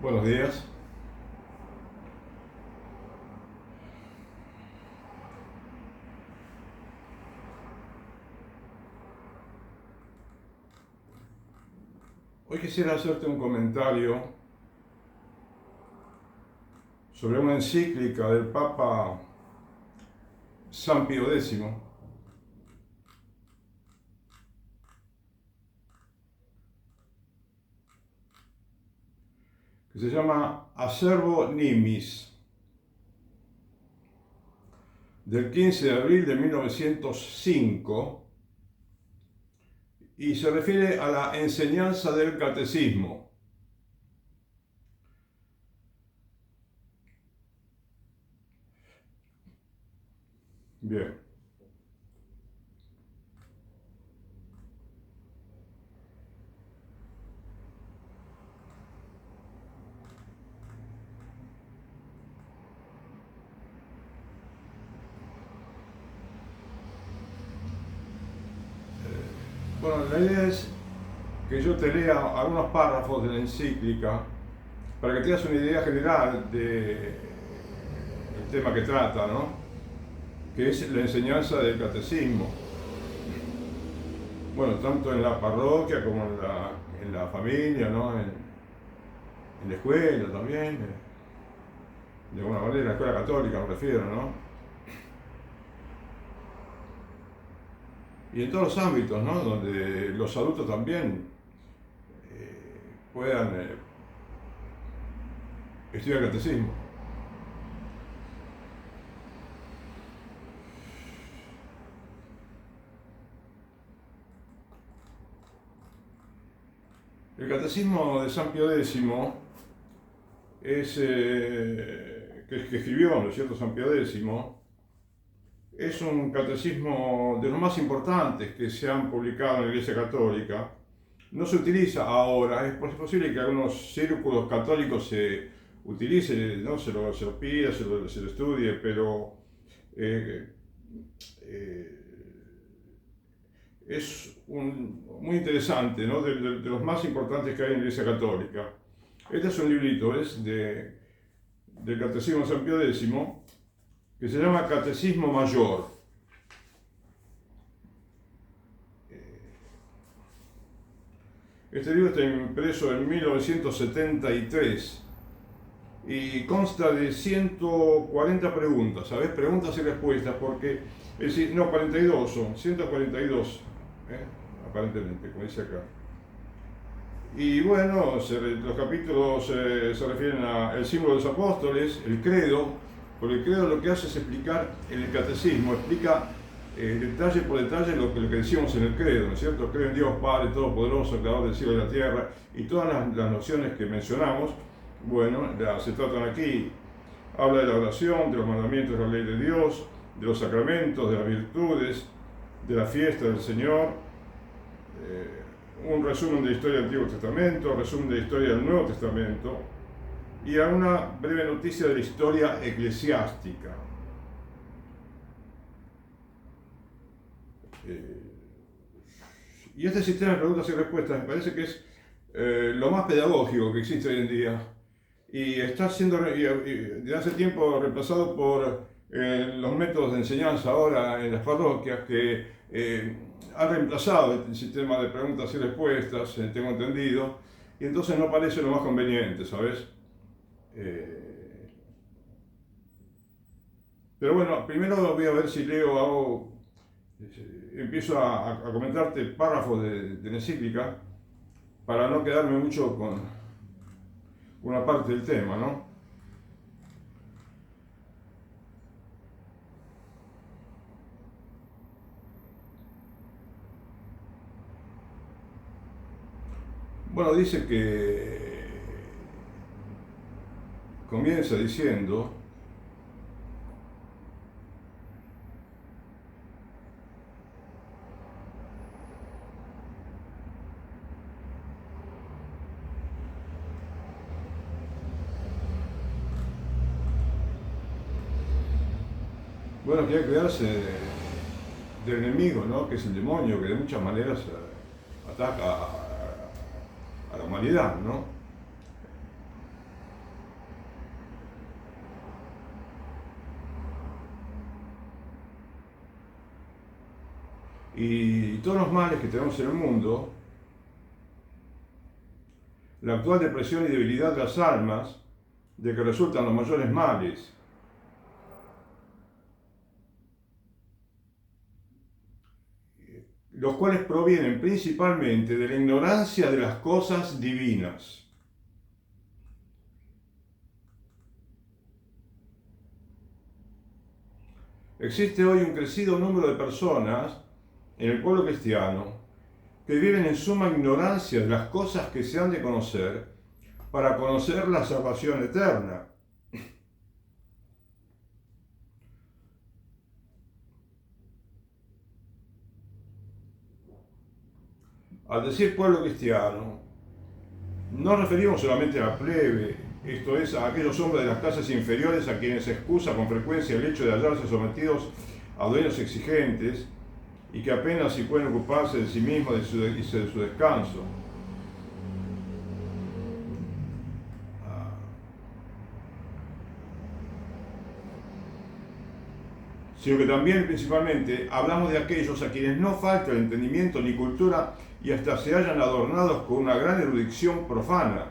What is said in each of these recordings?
Buenos días. Hoy quisiera hacerte un comentario sobre una encíclica del Papa San Pío X, que se llama Acervo Nimis, del 15 de abril de 1905, y se refiere a la enseñanza del catecismo. Bien. Bueno, la idea es que yo te lea algunos párrafos de la encíclica para que tengas una idea general del tema que trata, ¿no? Que es la enseñanza del catecismo. Bueno, tanto en la parroquia como en la familia, ¿no? En la escuela también, de alguna manera, en la escuela católica me refiero, ¿no? Y en todos los ámbitos, ¿no? Donde los adultos también puedan estudiar catecismo. El catecismo de San Pío X es, que escribió, ¿no es cierto?, San Pío X, es un catecismo de los más importantes que se han publicado en la Iglesia Católica. No se utiliza ahora, es posible que algunos círculos católicos se utilice, ¿no? se lo pida, se lo estudie, pero es muy interesante, ¿no? de los más importantes que hay en la Iglesia Católica. Este es un librito, es del Catecismo de San Pío X, que se llama Catecismo Mayor. Este libro está impreso en 1973 y consta de 140 preguntas, ¿sabes? Preguntas y respuestas, porque, es decir, no, 42 son, 142, aparentemente, como dice acá. Y bueno, los capítulos se refieren al símbolo de los apóstoles, el credo, porque el credo lo que hace es explicar en el catecismo, explica detalle por detalle lo que decimos en el credo, ¿no es cierto? Creo en Dios Padre Todopoderoso, Creador del cielo y de la tierra, y todas las nociones que mencionamos, bueno, se tratan aquí. Habla de la oración, de los mandamientos de la ley de Dios, de los sacramentos, de las virtudes, de la fiesta del Señor, un resumen de la historia del Antiguo Testamento, resumen de la historia del Nuevo Testamento, y una breve noticia de la historia eclesiástica. Y este sistema de preguntas y respuestas me parece que es lo más pedagógico que existe hoy en día, y está siendo desde hace tiempo reemplazado por los métodos de enseñanza ahora en las parroquias, que han reemplazado el sistema de preguntas y respuestas, tengo entendido, y entonces no parece lo más conveniente, ¿sabes? Pero bueno, primero voy a ver si empiezo a comentarte párrafos de la encíclica para no quedarme mucho con una parte del tema, ¿no? Bueno, dice que comienza diciendo: bueno, que hay que cuidarse del enemigo, ¿no? Que es el demonio, que de muchas maneras ataca a la humanidad, ¿no? y todos los males que tenemos en el mundo, la actual depresión y debilidad de las almas, de que resultan los mayores males, los cuales provienen principalmente de la ignorancia de las cosas divinas. Existe hoy un crecido número de personas en el pueblo cristiano que viven en suma ignorancia de las cosas que se han de conocer para conocer la salvación eterna. Al decir pueblo cristiano, no referimos solamente a la plebe, esto es, a aquellos hombres de las clases inferiores a quienes se excusa con frecuencia el hecho de hallarse sometidos a dueños exigentes y que apenas si pueden ocuparse de sí mismos y de su descanso. Sino que también principalmente hablamos de aquellos a quienes no falta el entendimiento ni cultura y hasta se hallan adornados con una gran erudición profana,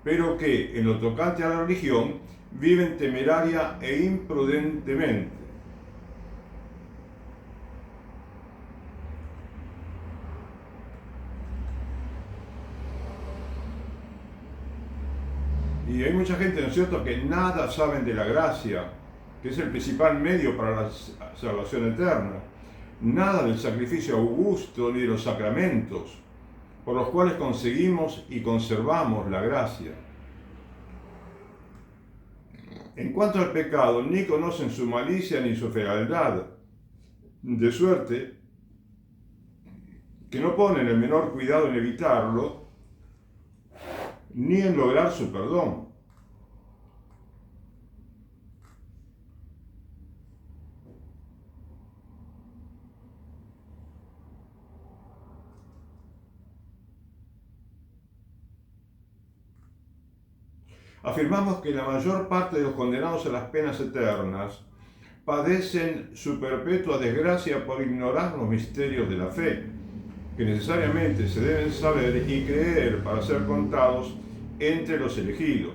pero que en lo tocante a la religión viven temeraria e imprudentemente. Y hay mucha gente, ¿no es cierto?, que nada saben de la gracia, que es el principal medio para la salvación eterna. Nada del sacrificio augusto ni de los sacramentos, por los cuales conseguimos y conservamos la gracia. En cuanto al pecado, ni conocen su malicia ni su fealdad, de suerte que no ponen el menor cuidado en evitarlo, ni en lograr su perdón. Afirmamos que la mayor parte de los condenados a las penas eternas padecen su perpetua desgracia por ignorar los misterios de la fe, que necesariamente se deben saber y creer para ser contados entre los elegidos.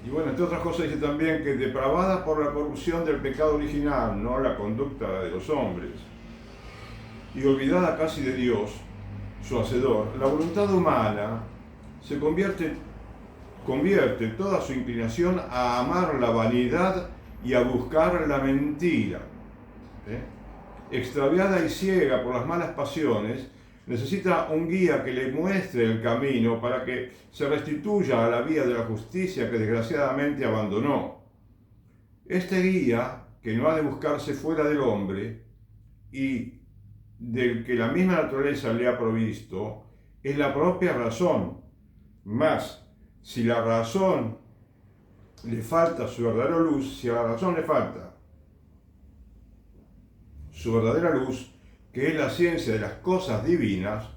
Y bueno, entre otras cosas dice también que depravada por la corrupción del pecado original, no la conducta de los hombres, y olvidada casi de Dios, su hacedor, la voluntad humana se convierte toda su inclinación a amar la vanidad y a buscar la mentira. Extraviada y ciega por las malas pasiones, necesita un guía que le muestre el camino para que se restituya a la vía de la justicia que desgraciadamente abandonó. Este guía, que no ha de buscarse fuera del hombre y del que la misma naturaleza le ha provisto, es la propia razón. Mas, si la razón le falta su verdadera luz, si a la razón le falta su verdadera luz, que es la ciencia de las cosas divinas,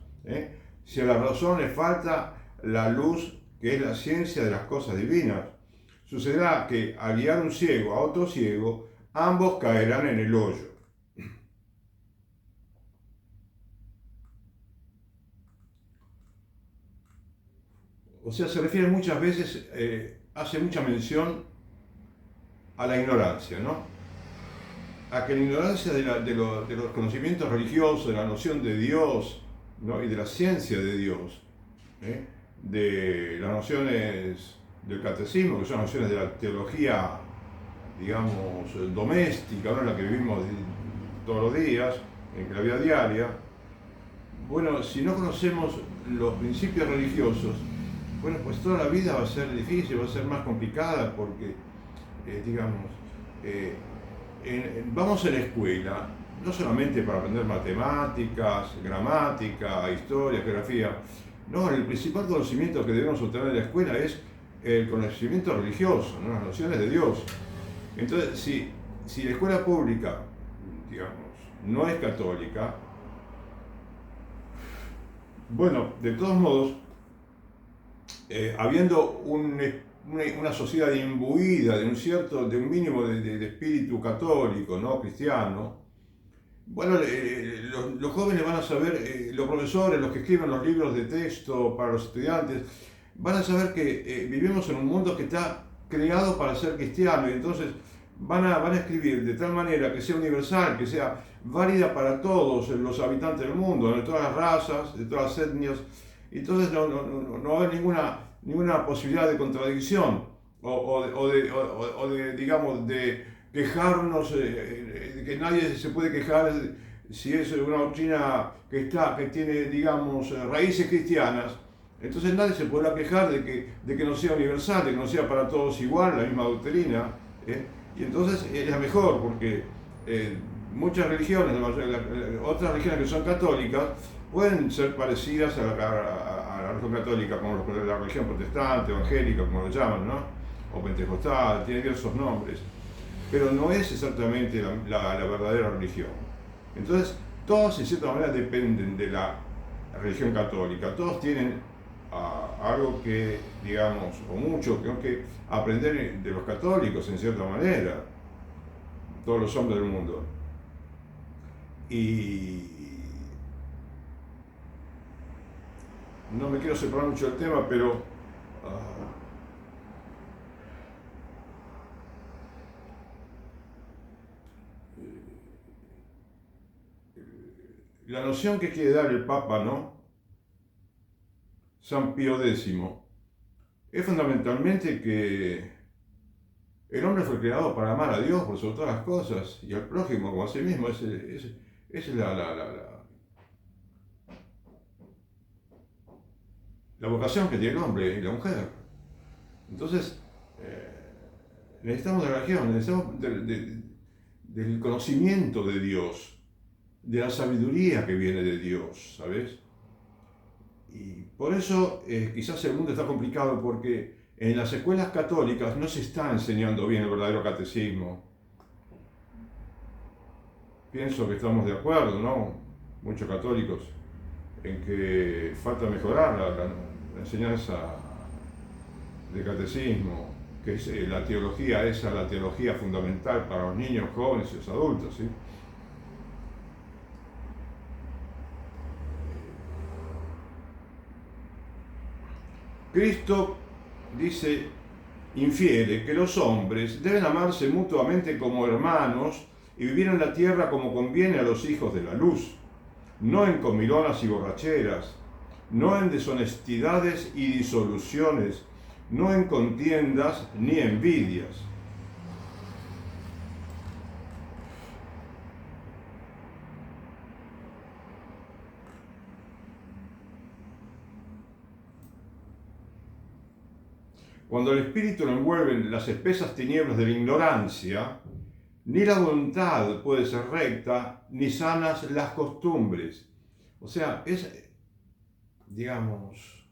si a la razón le falta la luz, que es la ciencia de las cosas divinas, sucederá que al guiar un ciego a otro ciego, ambos caerán en el hoyo. O sea, se refiere muchas veces, hace mucha mención a la ignorancia, ¿no? A que la ignorancia de los conocimientos religiosos, de la noción de Dios, ¿no?, y de la ciencia de Dios, de las nociones del catecismo, que son nociones de la teología, digamos, doméstica, ¿no?, en la que vivimos todos los días, en la vida diaria. Bueno, si no conocemos los principios religiosos, bueno, pues toda la vida va a ser difícil, va a ser más complicada, porque, vamos a la escuela, no solamente para aprender matemáticas, gramática, historia, geografía. No, el principal conocimiento que debemos obtener en la escuela es el conocimiento religioso, ¿no?, las nociones de Dios. Entonces, si la escuela pública, digamos, no es católica, bueno, de todos modos, habiendo una sociedad imbuida de un mínimo de espíritu católico, ¿no? Cristiano, bueno, los jóvenes van a saber, los profesores, los que escriben los libros de texto para los estudiantes, van a saber que vivimos en un mundo que está creado para ser cristiano, y entonces van a escribir de tal manera que sea universal, que sea válida para todos los habitantes del mundo, de todas las razas, de todas las etnias. Entonces no va a haber ninguna posibilidad de contradicción o de digamos, de quejarnos, de que nadie se puede quejar si es una doctrina que tiene, digamos, raíces cristianas. Entonces nadie se podrá quejar de que no sea universal, de que no sea para todos igual, la misma doctrina. Y entonces es la mejor, porque muchas religiones, otras religiones que son católicas, pueden ser parecidas a la religión católica, como la religión protestante, evangélica, como lo llaman, ¿no? O pentecostal, tiene diversos nombres, pero no es exactamente la verdadera religión. Entonces, todos en cierta manera dependen de la religión católica, todos tienen algo que, digamos, o mucho que aprender de los católicos en cierta manera, todos los hombres del mundo. Y no me quiero separar mucho del tema, pero la noción que quiere dar el Papa, ¿no? San Pío X, es fundamentalmente que el hombre fue creado para amar a Dios por sobre todas las cosas y al prójimo como a sí mismo. Esa es la vocación que tiene el hombre y la mujer. Entonces, necesitamos de la religión, necesitamos del conocimiento de Dios, de la sabiduría que viene de Dios, ¿sabes? Y por eso quizás el mundo está complicado, porque en las escuelas católicas no se está enseñando bien el verdadero catecismo. Pienso que estamos de acuerdo, ¿no? Muchos católicos, en que falta mejorar la enseñanza del catecismo, que es la teología fundamental para los niños, jóvenes y los adultos, ¿sí? Cristo dice, infiere que los hombres deben amarse mutuamente como hermanos y vivir en la tierra como conviene a los hijos de la luz, no en comilonas y borracheras, no en deshonestidades y disoluciones, no en contiendas ni envidias. Cuando el espíritu lo envuelven las espesas tinieblas de la ignorancia, ni la voluntad puede ser recta, ni sanas las costumbres. O sea, es, digamos,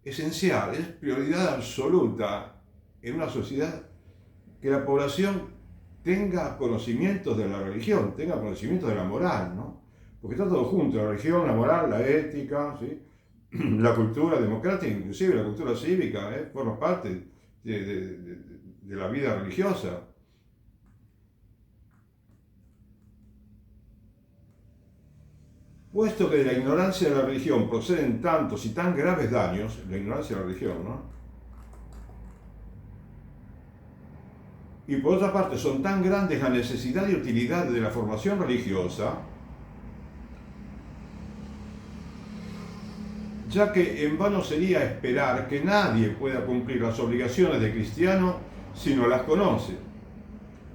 esencial, es prioridad absoluta en una sociedad que la población tenga conocimientos de la religión, tenga conocimientos de la moral, ¿no? Porque está todo junto, la religión, la moral, la ética, ¿sí? La cultura democrática, inclusive la cultura cívica, forma parte de la vida religiosa. Puesto que de la ignorancia de la religión proceden tantos y tan graves daños, la ignorancia de la religión, ¿no? Y por otra parte son tan grandes la necesidad y utilidad de la formación religiosa, ya que en vano sería esperar que nadie pueda cumplir las obligaciones de cristiano si no las conoce.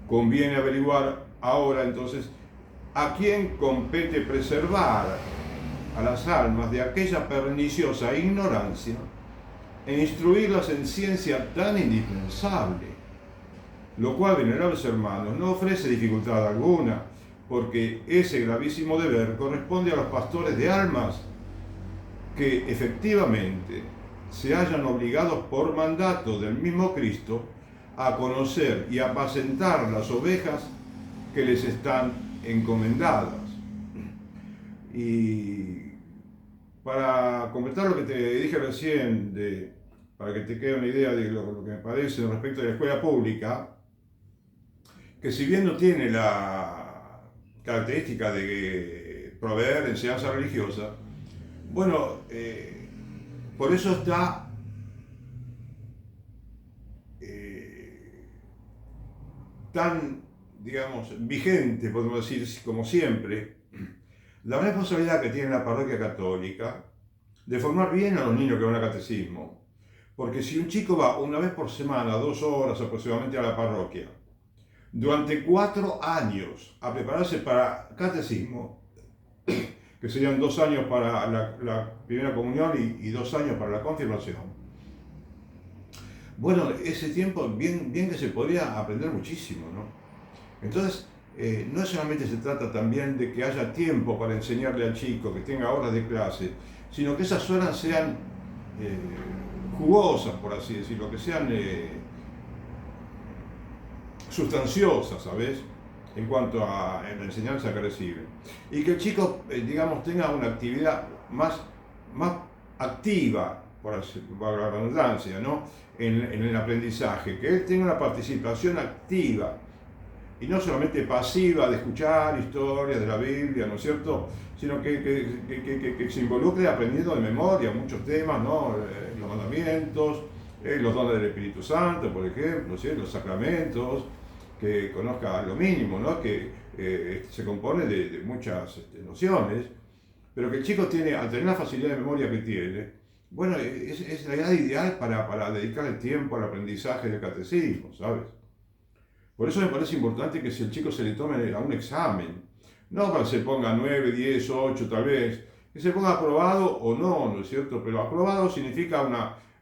Conviene averiguar ahora entonces a quién compete preservar a las almas de aquella perniciosa ignorancia e instruirlas en ciencia tan indispensable, lo cual, venerables hermanos, no ofrece dificultad alguna, porque ese gravísimo deber corresponde a los pastores de almas, que efectivamente se hallan obligados por mandato del mismo Cristo a conocer y apacentar las ovejas que les están encomendadas. Y para completar lo que te dije recién, para que te quede una idea de lo que me parece respecto a la escuela pública, que si bien no tiene la característica de proveer enseñanza religiosa, bueno, por eso está tan, digamos, vigente, podemos decir, como siempre, la responsabilidad que tiene la parroquia católica de formar bien a los niños que van al catecismo. Porque si un chico va una vez por semana, 2 horas aproximadamente a la parroquia, durante 4 años a prepararse para catecismo, que serían 2 años para la primera comunión y 2 años para la confirmación, bueno, ese tiempo bien que se podría aprender muchísimo, ¿no? Entonces, no solamente se trata también de que haya tiempo para enseñarle al chico, que tenga horas de clase, sino que esas horas sean jugosas, por así decirlo, que sean sustanciosas, ¿sabes? En cuanto a la enseñanza que recibe. Y que el chico, digamos, tenga una actividad más activa, por la redundancia, ¿no? En el aprendizaje, que él tenga una participación activa y no solamente pasiva de escuchar historias de la Biblia, ¿no es cierto? Sino que se involucre aprendiendo de memoria muchos temas, ¿no? Los mandamientos, los dones del Espíritu Santo, por ejemplo, ¿sí? Los sacramentos, que conozca lo mínimo, ¿no? Que se compone de muchas nociones, pero que el chico tiene, al tener la facilidad de memoria que tiene, bueno, es la edad ideal para dedicar el tiempo al aprendizaje del catecismo, ¿sabes? Por eso me parece importante que si el chico se le tome a un examen, no para que se ponga 9, 10, 8 tal vez, que se ponga aprobado o no, ¿no es cierto? Pero aprobado significa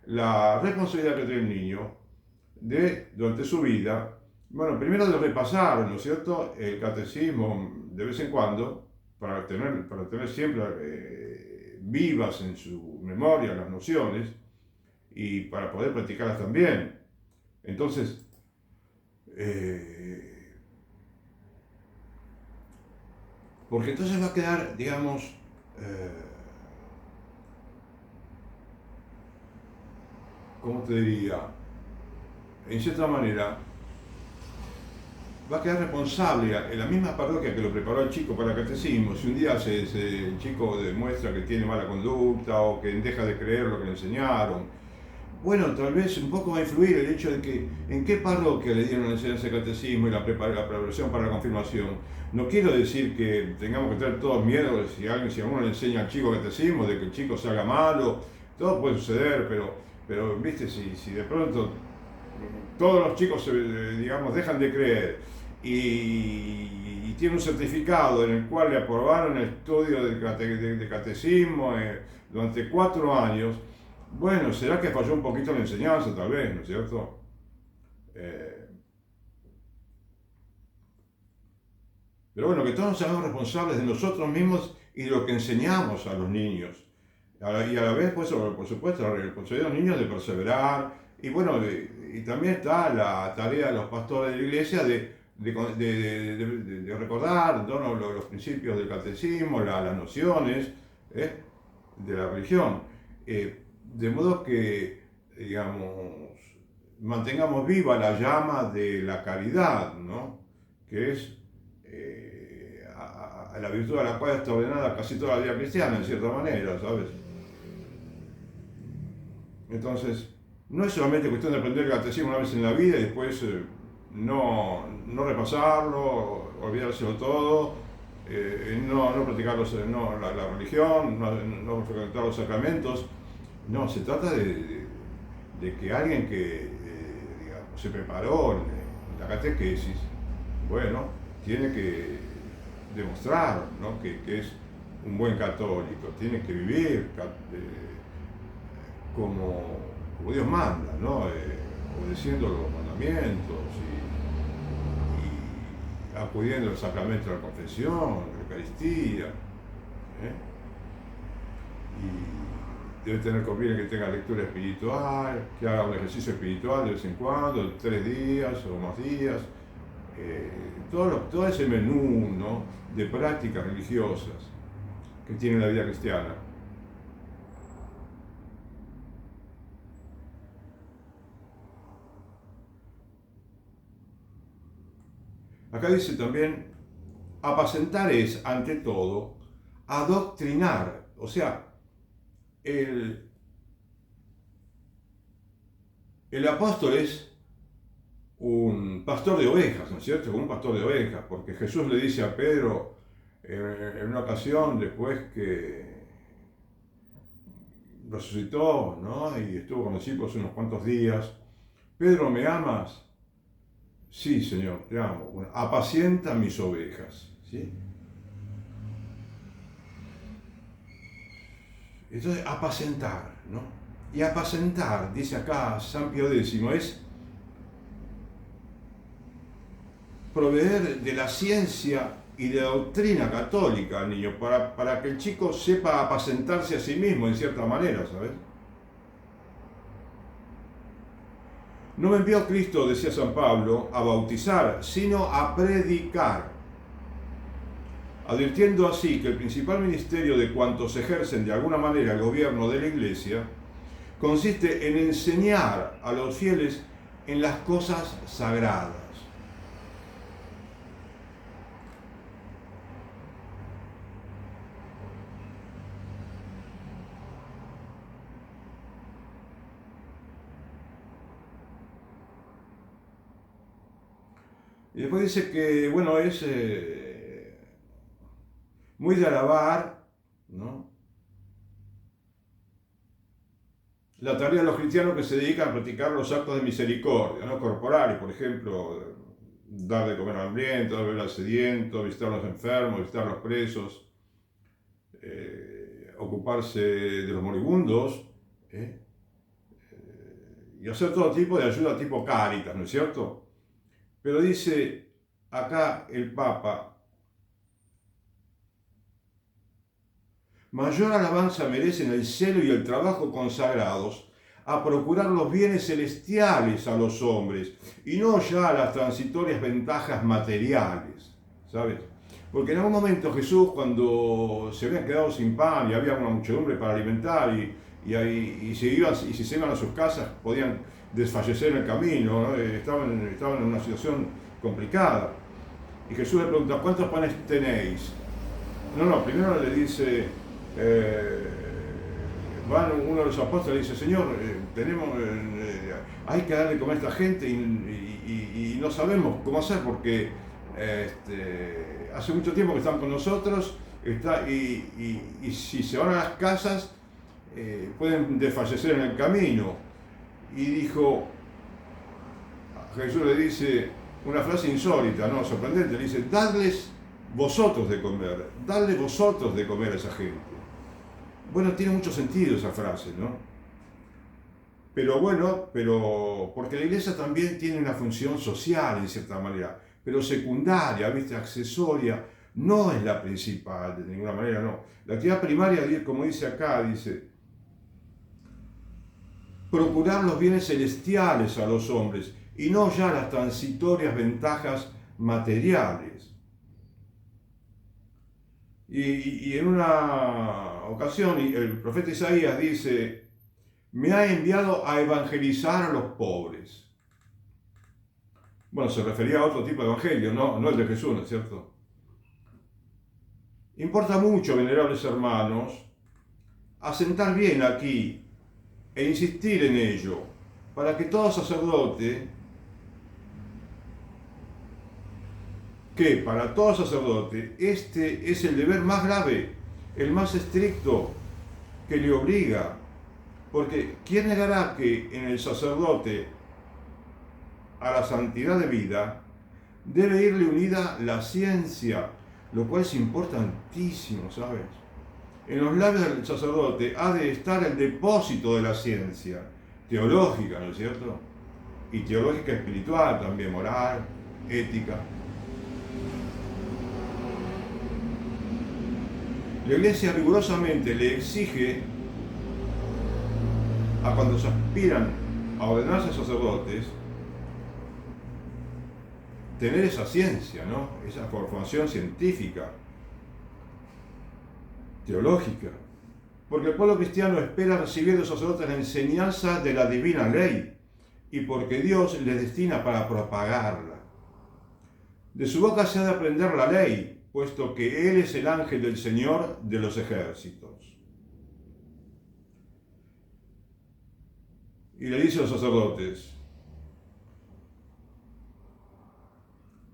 la responsabilidad que tiene el niño durante su vida, bueno, primero de repasar, ¿no es cierto?, el catecismo de vez en cuando, para tener siempre vivas en su memoria las nociones y para poder practicarlas también. Entonces, porque entonces va a quedar, digamos, ¿cómo te diría? En cierta manera, va a quedar responsable en la misma parroquia que lo preparó el chico para el catecismo. Si un día el chico demuestra que tiene mala conducta o que deja de creer lo que le enseñaron, bueno, tal vez un poco va a influir el hecho de que en qué parroquia le dieron la enseñanza de catecismo y la preparación para la confirmación. No quiero decir que tengamos que tener todos miedo si alguno le enseña al chico catecismo, de que el chico se haga malo. Todo puede suceder, pero viste, si de pronto todos los chicos, digamos, dejan de creer y tiene un certificado en el cual le aprobaron el estudio de catecismo durante 4 años, bueno, será que falló un poquito la enseñanza, tal vez, ¿no es cierto? Pero bueno, que todos nos hagamos responsables de nosotros mismos y de lo que enseñamos a los niños. Y a la vez, pues, por supuesto, la responsabilidad de los niños de perseverar. Y bueno, y también está la tarea de los pastores de la iglesia de recordar, ¿no?, los principios del catecismo, las nociones de la religión. De modo que, digamos, mantengamos viva la llama de la caridad, ¿no?, que es a la virtud a la cual está ordenada casi toda la vida cristiana, en cierta manera, ¿sabes? Entonces, no es solamente cuestión de aprender el catecismo una vez en la vida y después no repasarlo, olvidárselo todo, no practicar la religión, no frecuentar los sacramentos. No, se trata de que alguien que digamos, se preparó en la catequesis, bueno, tiene que demostrar, ¿no?, que es un buen católico, tiene que vivir como Dios manda, ¿no? Obedeciendo los mandamientos y acudiendo al sacramento de la confesión, de la Eucaristía. conviene que tenga lectura espiritual, que haga un ejercicio espiritual de vez en cuando, 3 días o más días, todo ese menú, ¿no?, de prácticas religiosas que tiene la vida cristiana. Acá dice también, apacentar es, ante todo, adoctrinar. O sea, el apóstol es un pastor de ovejas, ¿no es cierto? Un pastor de ovejas, porque Jesús le dice a Pedro en una ocasión, después que resucitó, ¿no?, y estuvo con los discípulos unos cuantos días, Pedro, ¿me amas? Sí, Señor, te amo. Bueno, apacienta mis ovejas, ¿sí? Entonces, apacentar, ¿no? Y apacentar, dice acá San Pío X, es proveer de la ciencia y de la doctrina católica al niño, para que el chico sepa apacentarse a sí mismo en cierta manera, ¿sabes? No me envió Cristo, decía San Pablo, a bautizar, sino a predicar, advirtiendo así que el principal ministerio de cuantos ejercen de alguna manera el gobierno de la Iglesia consiste en enseñar a los fieles en las cosas sagradas. Y después dice que, bueno, es muy de alabar, ¿no?, la tarea de los cristianos que se dedican a practicar los actos de misericordia, ¿no?, corporales, por ejemplo, dar de comer al hambriento, dar de beber al sediento, visitar a los enfermos, visitar a los presos, ocuparse de los moribundos, y hacer todo tipo de ayuda tipo Cáritas, ¿no es cierto? Pero dice acá el Papa, mayor alabanza merecen el celo y el trabajo consagrados a procurar los bienes celestiales a los hombres y no ya las transitorias ventajas materiales, ¿sabes? Porque en algún momento Jesús, cuando se habían quedado sin pan y había una muchedumbre para alimentar y si se iban a sus casas podían desfallecer en el camino, ¿no? Estaban en una situación complicada. Y Jesús le pregunta, ¿cuántos panes tenéis? No, primero le dice, uno de los apóstoles dice, Señor, hay que darle comer a esta gente y no sabemos cómo hacer porque hace mucho tiempo que están con nosotros y si se van a las casas pueden desfallecer en el camino. Y dijo, Jesús le dice una frase insólita, ¿no?, sorprendente, le dice, dadles vosotros de comer, dadle vosotros de comer a esa gente. Bueno, tiene mucho sentido esa frase, ¿no? Pero porque la Iglesia también tiene una función social en cierta manera, pero secundaria, ¿viste?, accesoria, no es la principal de ninguna manera, no. La actividad primaria, como dice acá, dice, procurar los bienes celestiales a los hombres y no ya las transitorias ventajas materiales. Y en una ocasión el profeta Isaías dice, me ha enviado a evangelizar a los pobres. Bueno, se refería a otro tipo de evangelio, no el de Jesús, ¿no es cierto? Importa mucho, venerables hermanos, asentar bien aquí e insistir en ello, para que todo sacerdote, este es el deber más grave, el más estricto que le obliga, porque ¿quién negará que en el sacerdote a la santidad de vida debe irle unida la ciencia, lo cual es importantísimo, ¿sabes? En los labios del sacerdote ha de estar el depósito de la ciencia teológica, ¿no es cierto? Y teológica espiritual también, moral, ética. La Iglesia rigurosamente le exige a cuando se aspiran a ordenarse sacerdotes, tener esa ciencia, ¿no? Esa formación científica, teológica. Porque el pueblo cristiano espera recibir de los sacerdotes la enseñanza de la divina ley y porque Dios les destina para propagarla. De su boca se ha de aprender la ley, puesto que Él es el ángel del Señor de los ejércitos. Y le dice a los sacerdotes: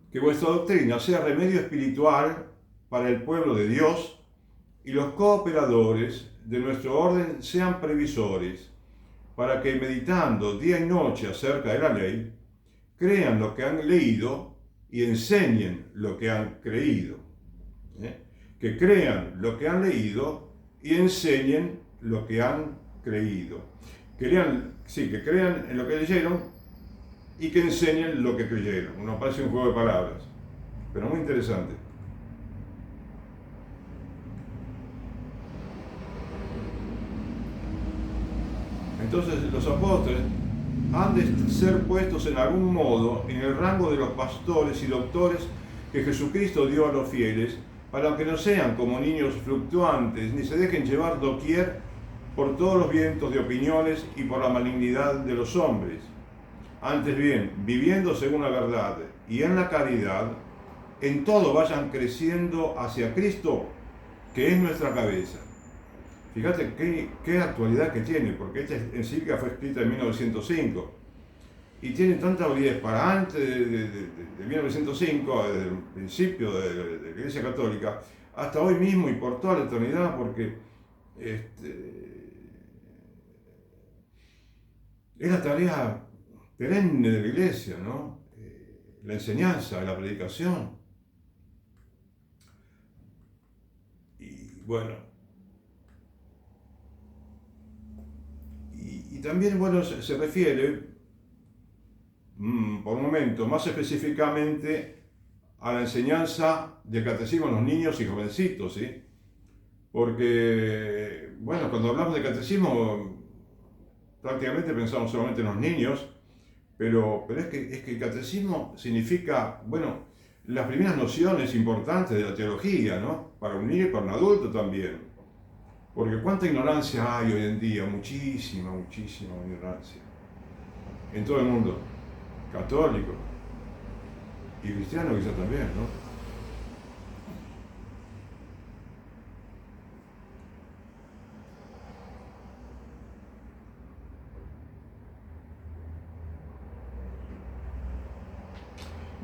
que vuestra doctrina sea remedio espiritual para el pueblo de Dios y los cooperadores de nuestro orden sean previsores, para que meditando día y noche acerca de la ley, crean lo que han leído y enseñen lo que han creído. Que crean lo que han leído y enseñen lo que han creído. Que crean en lo que leyeron y que enseñen lo que creyeron. Nos parece un juego de palabras, pero muy interesante. Entonces los apóstoles han de ser puestos en algún modo en el rango de los pastores y doctores que Jesucristo dio a los fieles, para que no sean como niños fluctuantes, ni se dejen llevar doquier por todos los vientos de opiniones y por la malignidad de los hombres. Antes bien, viviendo según la verdad y en la caridad, en todo vayan creciendo hacia Cristo, que es nuestra cabeza. Fíjate qué actualidad que tiene, porque esta encíclica fue escrita en 1905 y tiene tanta validez para antes de 1905, desde el principio de la Iglesia Católica, hasta hoy mismo y por toda la eternidad, porque es la tarea perenne de la Iglesia, ¿no? La enseñanza, la predicación. Y bueno, y también, bueno, se refiere, por un momento, más específicamente a la enseñanza del catecismo a los niños y jovencitos, ¿sí? Porque, bueno, cuando hablamos de catecismo, prácticamente pensamos solamente en los niños, pero es que el catecismo significa, bueno, las primeras nociones importantes de la teología, ¿no? Para un niño y para un adulto también. Porque cuánta ignorancia hay hoy en día, muchísima ignorancia. En todo el mundo, católico y cristiano quizás también, ¿no?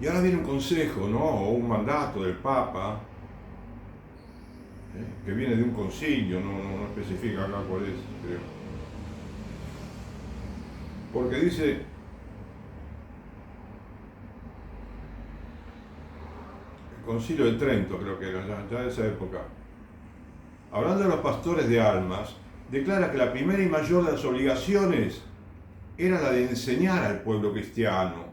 Y ahora viene un consejo, ¿no? O un mandato del Papa, que viene de un concilio, no especifica acá cuál es, creo. Porque dice: el concilio de Trento, creo que era ya de esa época, hablando de los pastores de almas, declara que la primera y mayor de las obligaciones era la de enseñar al pueblo cristiano.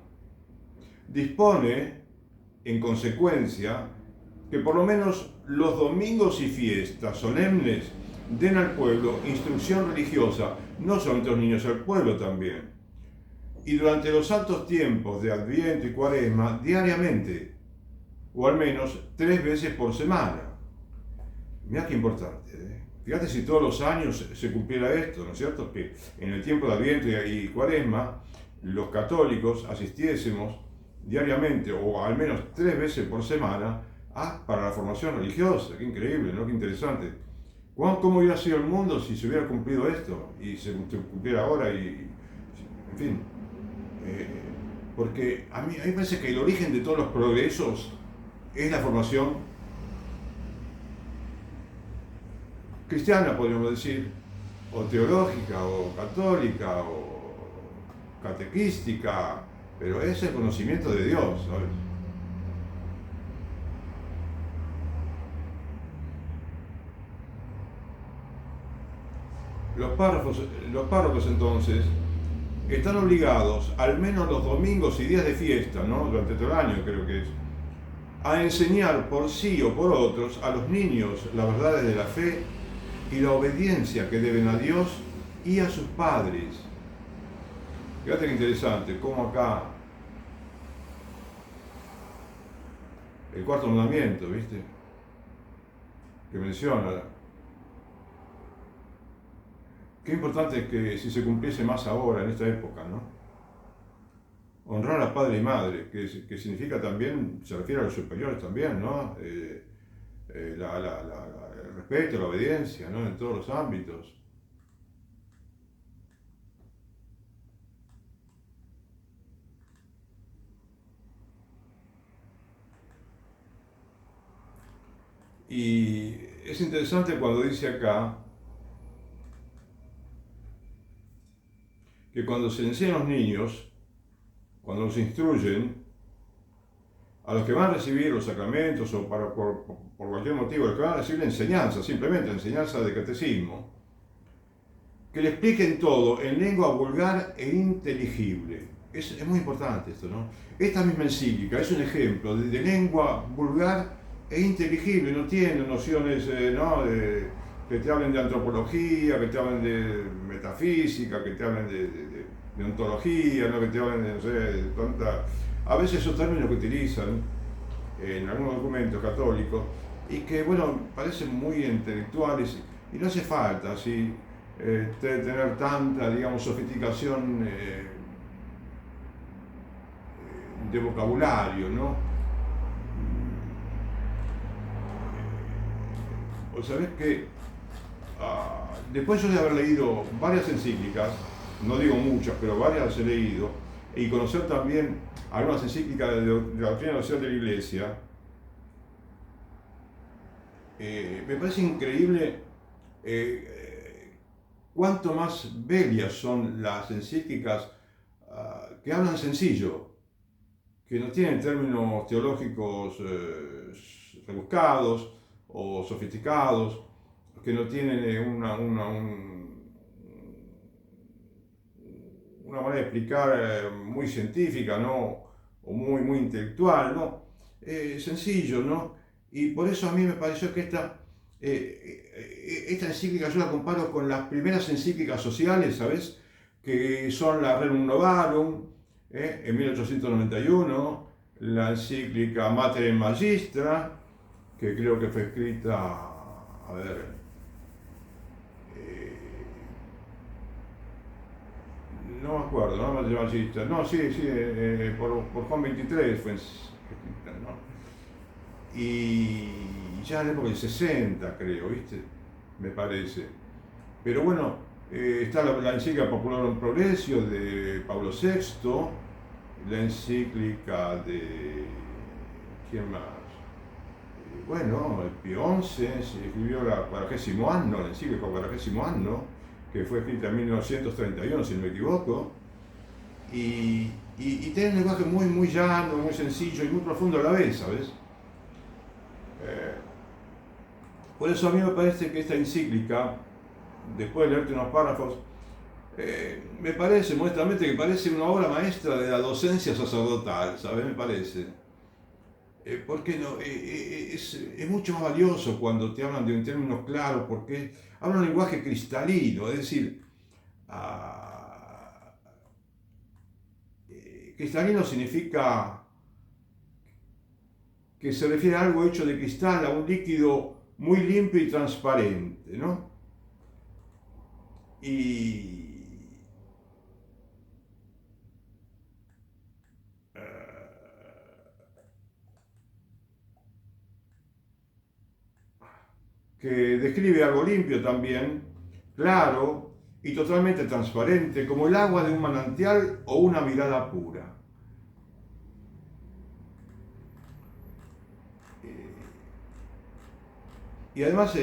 Dispone, en consecuencia, que por lo menos los domingos y fiestas solemnes den al pueblo instrucción religiosa, no solamente a los niños, al pueblo también. Y durante los santos tiempos de Adviento y Cuaresma, diariamente, o al menos 3 veces por semana. Mirá qué importante, ¿eh? Fíjate si todos los años se cumpliera esto, ¿no es cierto? Que en el tiempo de Adviento y Cuaresma, los católicos asistiésemos diariamente, o al menos 3 veces por semana, para la formación religiosa. Qué increíble, ¿no? Qué interesante. ¿Cómo hubiera sido el mundo si se hubiera cumplido esto? Y se cumpliera ahora y en fin. Porque a mí me parece que el origen de todos los progresos es la formación cristiana, podríamos decir, o teológica, o católica, o catequística, pero es el conocimiento de Dios, ¿sabes? Los párrocos entonces están obligados, al menos los domingos y días de fiesta, ¿no? Durante todo el año creo que es, a enseñar por sí o por otros a los niños las verdades de la fe y la obediencia que deben a Dios y a sus padres. Fíjate que interesante, como acá el cuarto mandamiento, ¿viste? Que menciona, qué importante es que si se cumpliese más ahora, en esta época, ¿no? Honrar a padre y madre, que significa también, se refiere a los superiores también, ¿no? El respeto, la obediencia, ¿no? En todos los ámbitos. Y es interesante cuando dice acá que cuando se le enseñan a los niños, cuando los instruyen, a los que van a recibir los sacramentos o por cualquier motivo, a los que van a recibir la enseñanza, simplemente la enseñanza de catecismo, que le expliquen todo en lengua vulgar e inteligible. Es muy importante esto, ¿no? Esta misma encíclica es un ejemplo de lengua vulgar e inteligible, no tiene nociones, ¿no? Que te hablen de antropología, que te hablen de metafísica, que te hablen de ontología, ¿no? Que te hablen de, no sé, de tanta... A veces esos términos que utilizan en algunos documentos católicos y que, bueno, parecen muy intelectuales y no hace falta así tener tanta, digamos, sofisticación de vocabulario, ¿no? O sabés que después yo de haber leído varias encíclicas, no digo muchas, pero varias he leído, y conocer también algunas encíclicas de la doctrina social de la Iglesia, me parece increíble cuánto más bellas son las encíclicas que hablan sencillo, que no tienen términos teológicos rebuscados o sofisticados, que no tienen una manera de explicar muy científica, ¿no? O muy intelectual, ¿no? Sencillo, ¿no? Y por eso a mí me pareció que esta encíclica yo la comparo con las primeras encíclicas sociales, ¿sabes? Que son la Rerum Novarum, en 1891, la encíclica Mater Magistra, que creo que fue escrita, a ver, no me acuerdo, no Mater Magistra, no, sí, por Juan 23 fue escrita, ¿no? Y ya en la época del 60, creo, ¿viste? Me parece. Pero bueno, está la encíclica Popularum Progressio de Pablo VI, la encíclica de... ¿quién más? Bueno, el Pío XI se escribió la 40º anno, la encíclica 40º anno, que fue escrita en 1931, si no me equivoco, y tiene un lenguaje muy llano, muy sencillo y muy profundo a la vez, ¿sabes? Por eso a mí me parece que esta encíclica, después de leerte unos párrafos, me parece, modestamente, que parece una obra maestra de la docencia sacerdotal, ¿sabes? Me parece. Porque no, es mucho más valioso cuando te hablan de un término claro, porque habla un lenguaje cristalino, es decir, ah, cristalino significa que se refiere a algo hecho de cristal, a un líquido muy limpio y transparente, ¿no? Y que describe algo limpio también, claro y totalmente transparente, como el agua de un manantial o una mirada pura. Y además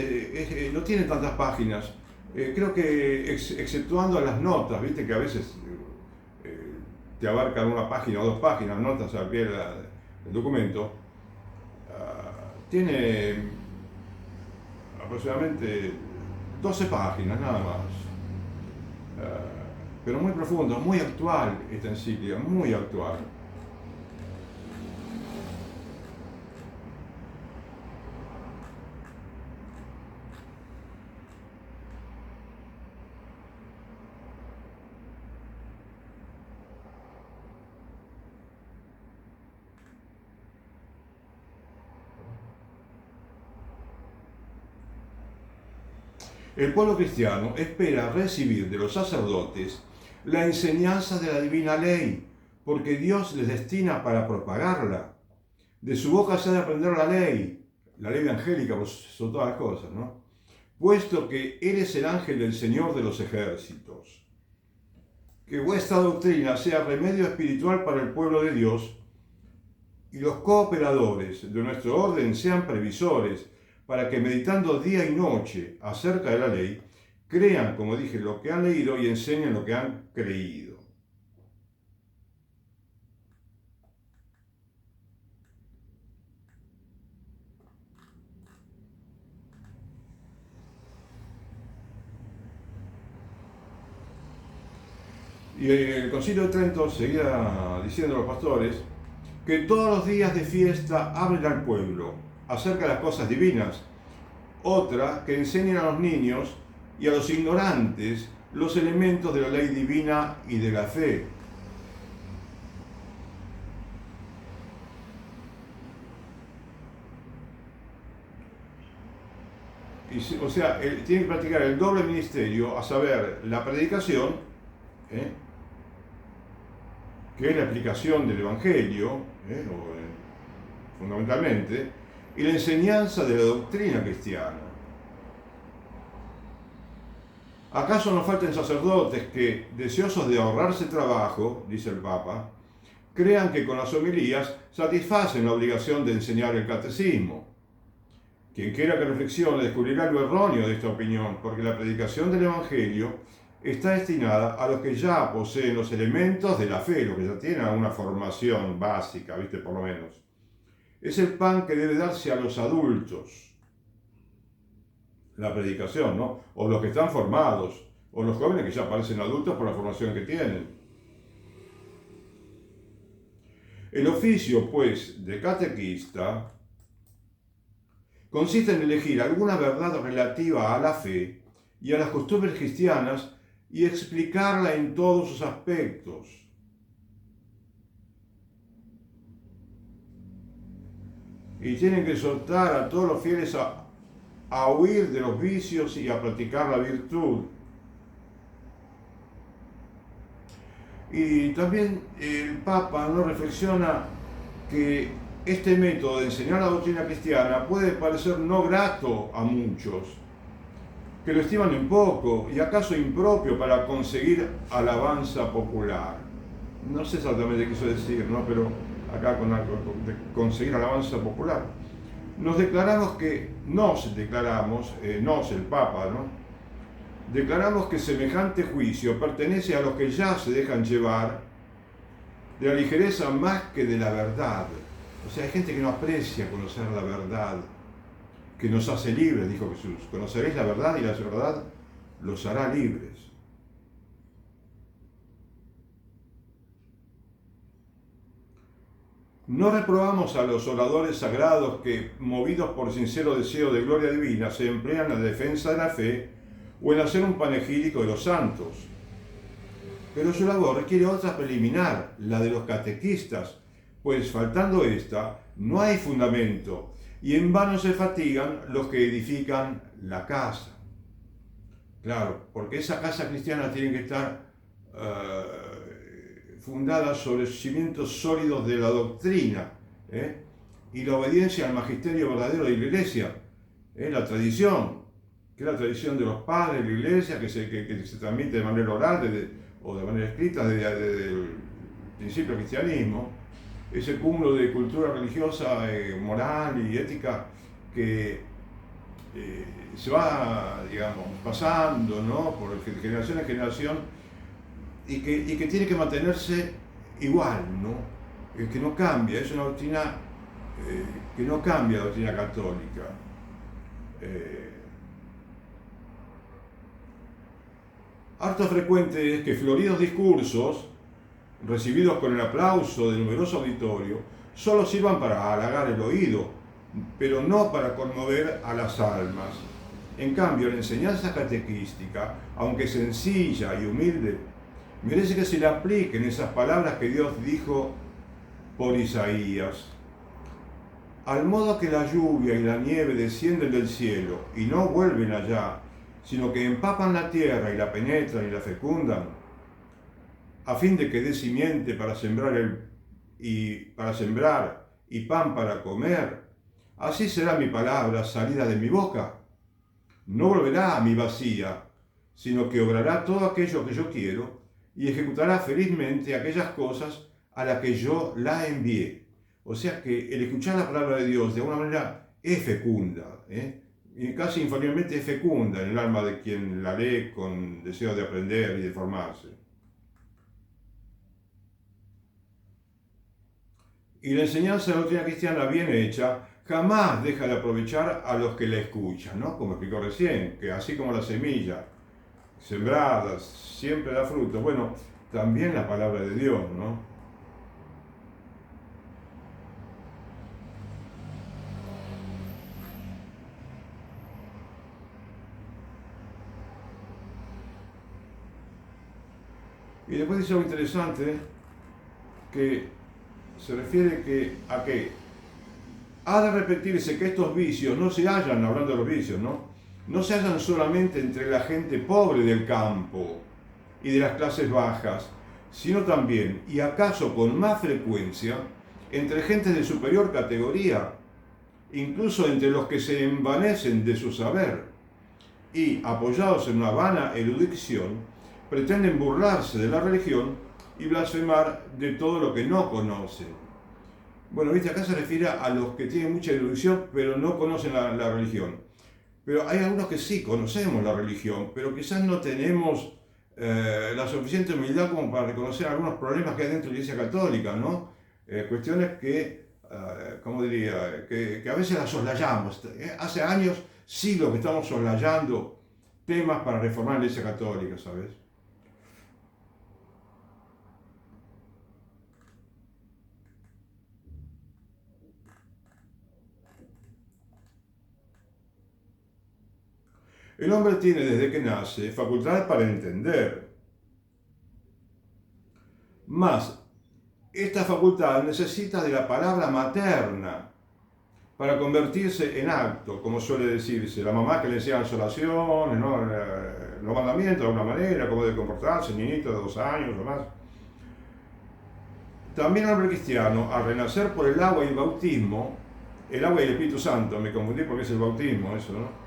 no tiene tantas páginas. Creo que exceptuando las notas, viste que a veces te abarcan una página o dos páginas, notas al pie del documento, tiene aproximadamente 12 páginas nada más. Pero muy profundo, muy actual esta encíclica, muy actual. El pueblo cristiano espera recibir de los sacerdotes la enseñanza de la divina ley, porque Dios les destina para propagarla. De su boca se ha de aprender la ley angélica, pues son todas las cosas, ¿no? Puesto que Él es el ángel del Señor de los ejércitos. Que vuestra doctrina sea remedio espiritual para el pueblo de Dios, y los cooperadores de nuestro orden sean previsores, para que meditando día y noche acerca de la ley, crean, como dije, lo que han leído y enseñen lo que han creído. Y el Concilio de Trento seguía diciendo a los pastores que todos los días de fiesta hablen al pueblo acerca de las cosas divinas. Otra, que enseñen a los niños y a los ignorantes los elementos de la ley divina y de la fe. O sea, tienen que practicar el doble ministerio, a saber, la predicación, que es la explicación del Evangelio, fundamentalmente, y la enseñanza de la doctrina cristiana. ¿Acaso nos faltan sacerdotes que, deseosos de ahorrarse trabajo, dice el Papa, crean que con las homilías satisfacen la obligación de enseñar el catecismo? Quien quiera que reflexione descubrirá lo erróneo de esta opinión, porque la predicación del Evangelio está destinada a los que ya poseen los elementos de la fe, los que ya tienen una formación básica, ¿viste? Por lo menos. Es el pan que debe darse a los adultos, la predicación, ¿no? O los que están formados, o los jóvenes que ya parecen adultos por la formación que tienen. El oficio, pues, de catequista consiste en elegir alguna verdad relativa a la fe y a las costumbres cristianas y explicarla en todos sus aspectos. Y tienen que exhortar a todos los fieles a huir de los vicios y a practicar la virtud. Y también el Papa no reflexiona que este método de enseñar la doctrina cristiana puede parecer no grato a muchos, que lo estiman en poco y acaso impropio para conseguir alabanza popular. No sé exactamente qué quiso decir, ¿no? Pero acá con conseguir alabanza popular. Nos el Papa, ¿no? Declaramos que semejante juicio pertenece a los que ya se dejan llevar de la ligereza más que de la verdad. O sea, hay gente que no aprecia conocer la verdad, que nos hace libres, dijo Jesús. Conoceréis la verdad y la verdad los hará libres. No reprobamos a los oradores sagrados que, movidos por sincero deseo de gloria divina, se emplean en la defensa de la fe o en hacer un panegírico de los santos. Pero su labor requiere otra preliminar, la de los catequistas, pues faltando esta, no hay fundamento, y en vano se fatigan los que edifican la casa. Claro, porque esa casa cristiana tiene que estar fundada sobre cimientos sólidos de la doctrina, y la obediencia al magisterio verdadero de la Iglesia, la tradición, que es la tradición de los padres de la Iglesia, que se transmite de manera oral o de manera escrita desde el principio del cristianismo. Ese cúmulo de cultura religiosa, moral y ética que se va, digamos, pasando, ¿no? Por generación en generación y que tiene que mantenerse igual, ¿no? Que no cambia, es una doctrina que no cambia la doctrina católica. Harto frecuente es que floridos discursos recibidos con el aplauso del numeroso auditorio, solo sirvan para halagar el oído, pero no para conmover a las almas. En cambio, la enseñanza catequística, aunque sencilla y humilde, merece que se le apliquen esas palabras que Dios dijo por Isaías. Al modo que la lluvia y la nieve descienden del cielo y no vuelven allá, sino que empapan la tierra y la penetran y la fecundan, a fin de que dé simiente para sembrar y pan para comer, así será mi palabra salida de mi boca. No volverá a mí vacía, sino que obrará todo aquello que yo quiero y ejecutará felizmente aquellas cosas a las que yo la envié. O sea que el escuchar la palabra de Dios de alguna manera es fecunda, y casi infaliblemente es fecunda en el alma de quien la lee con deseo de aprender y de formarse. Y la enseñanza de la doctrina cristiana bien hecha jamás deja de aprovechar a los que la escuchan, ¿no? Como explicó recién, que así como la semilla sembrada siempre da fruto, bueno, también la palabra de Dios, ¿no? Y después dice algo interesante, que se refiere a que ha de repetirse que estos vicios no se hallan, hablando de los vicios, no se hallan solamente entre la gente pobre del campo y de las clases bajas, sino también, y acaso con más frecuencia, entre gentes de superior categoría, incluso entre los que se envanecen de su saber y, apoyados en una vana erudición, pretenden burlarse de la religión y blasfemar de todo lo que no conocen. Bueno, viste, acá se refiere a los que tienen mucha erudición pero no conocen la religión. Pero hay algunos que sí conocemos la religión, pero quizás no tenemos la suficiente humildad como para reconocer algunos problemas que hay dentro de la Iglesia Católica, ¿no? Cuestiones que, ¿cómo diría?, que a veces las soslayamos. Hace años, siglos que estamos soslayando temas para reformar la Iglesia Católica, ¿sabes? El hombre tiene desde que nace facultades para entender, mas esta facultad necesita de la palabra materna para convertirse en acto, como suele decirse. La mamá que le enseña las oraciones, ¿no? Los mandamientos de alguna manera, cómo debe comportarse, el niñito de 2 años o más. También el hombre cristiano, al renacer por el agua y el bautismo, el agua y el Espíritu Santo, me confundí porque es el bautismo eso, ¿no?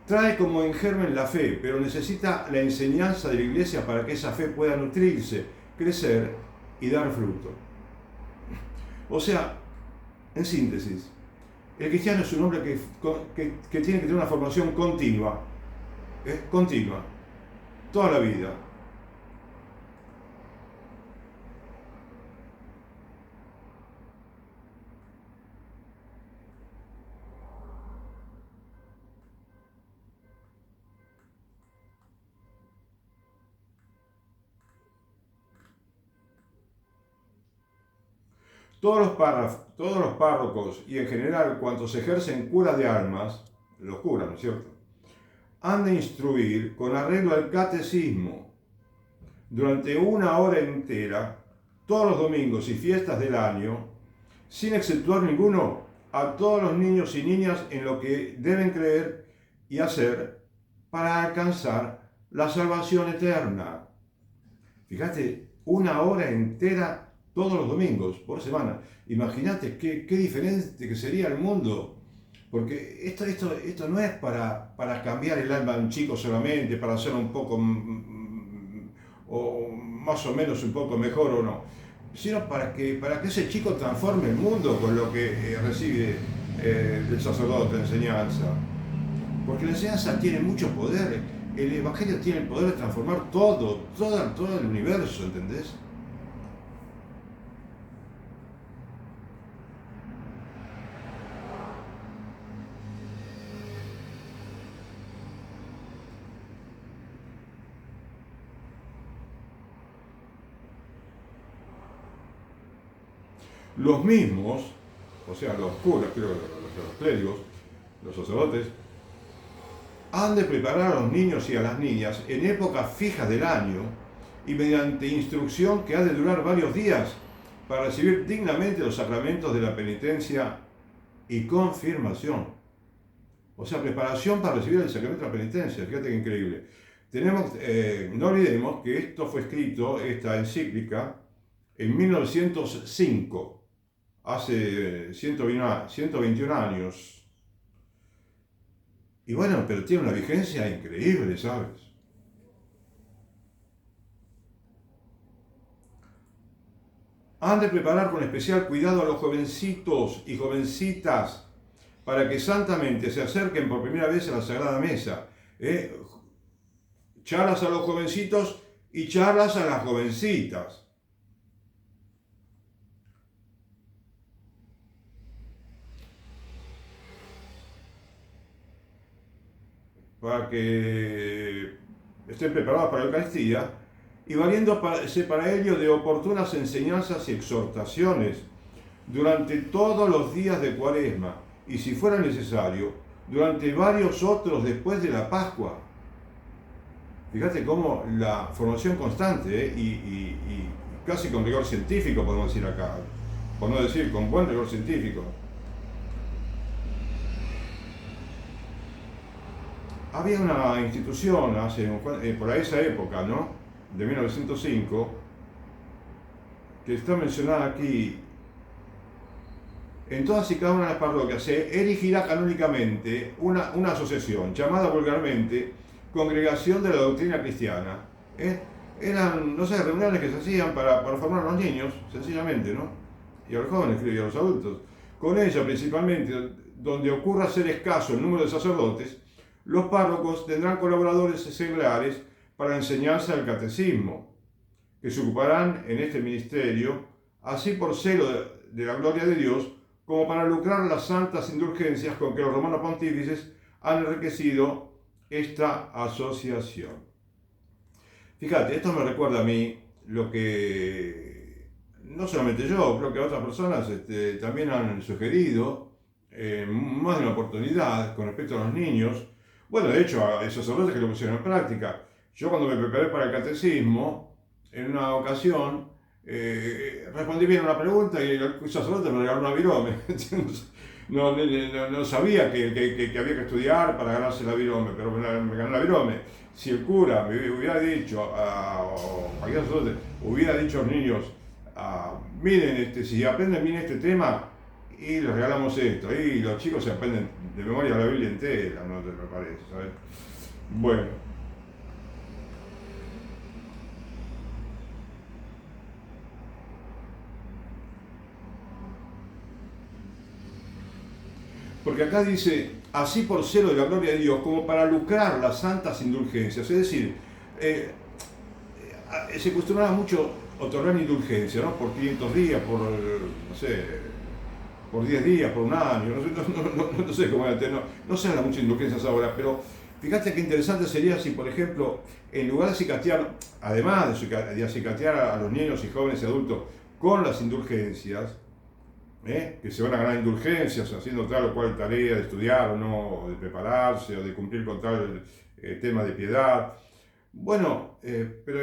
Trae como en germen la fe, pero necesita la enseñanza de la Iglesia para que esa fe pueda nutrirse, crecer y dar fruto. O sea, en síntesis, el cristiano es un hombre que tiene que tener una formación continua, toda la vida. Todos los párrocos y en general cuantos ejercen cura de almas, los curas, ¿no es cierto?, han de instruir con arreglo al catecismo durante 1 hora entera, todos los domingos y fiestas del año, sin exceptuar ninguno, a todos los niños y niñas en lo que deben creer y hacer para alcanzar la salvación eterna. Fíjate, 1 hora entera todos los domingos por semana. Imagínate qué diferente que sería el mundo. Porque esto no es para cambiar el alma de un chico solamente, para hacerlo un poco, o más o menos un poco mejor o no, sino para que ese chico transforme el mundo con lo que recibe del sacerdote, la enseñanza. Porque la enseñanza tiene mucho poder. El Evangelio tiene el poder de transformar todo el universo, ¿entendés? Los mismos, o sea, los curas, los clérigos, los sacerdotes, han de preparar a los niños y a las niñas en épocas fijas del año y mediante instrucción que ha de durar varios días para recibir dignamente los sacramentos de la penitencia y confirmación. O sea, preparación para recibir el sacramento de la penitencia. Fíjate qué increíble. No olvidemos que esto fue escrito, esta encíclica, en 1905, hace 121 años. Y bueno, pero tiene una vigencia increíble, ¿sabes? Han de preparar con especial cuidado a los jovencitos y jovencitas para que santamente se acerquen por primera vez a la Sagrada Mesa. Charlas a los jovencitos y charlas a las jovencitas. Para que estén preparados para la Eucaristía y valiéndose para ello de oportunas enseñanzas y exhortaciones durante todos los días de Cuaresma y, si fuera necesario, durante varios otros después de la Pascua. Fíjate cómo la formación constante y casi con rigor científico, podemos decir acá, por no decir con buen rigor científico. Había una institución por esa época, ¿no? De 1905, que está mencionada aquí. En todas y cada una de las parroquias se erigirá canónicamente una asociación llamada vulgarmente Congregación de la Doctrina Cristiana. Eran, no sé, reuniones que se hacían para formar a los niños, sencillamente, ¿no? Y a los jóvenes, creo, y a los adultos. Con ella, principalmente, donde ocurra ser escaso el número de sacerdotes, los párrocos tendrán colaboradores seglares para la enseñanza del catecismo, que se ocuparán en este ministerio, así por celo de la gloria de Dios, como para lucrar las santas indulgencias con que los romanos pontífices han enriquecido esta asociación. Fíjate, esto me recuerda a mí lo que no solamente yo, creo que otras personas también han sugerido más de una oportunidad con respecto a los niños. Bueno, de hecho, hay sacerdotes que lo pusieron en práctica. Yo, cuando me preparé para el catecismo, en una ocasión, respondí bien a una pregunta y el sacerdote me regaló una virome. No sabía que había que estudiar para ganarse la virome, pero me ganó la virome. Si el cura me hubiera dicho, o cualquier sacerdote, hubiera dicho a los niños, miren, si aprenden bien este tema, y les regalamos esto, y los chicos se aprenden de memoria la Biblia entera, ¿no te parece? ¿Sabes? Bueno. Porque acá dice, así por celo de la gloria de Dios, como para lucrar las santas indulgencias. Es decir, se acostumbraba mucho otorgar indulgencia, ¿no? Por 500 días, por, no sé, por 10 días, por un año, no sé cómo era, no se dan muchas indulgencias ahora, pero fíjate qué interesante sería si, por ejemplo, en lugar de acicatear, además de acicatear a los niños y jóvenes y adultos con las indulgencias, que se van a ganar indulgencias haciendo tal o cual tarea de estudiar o no, o de prepararse o de cumplir con tal tema de piedad. Bueno, pero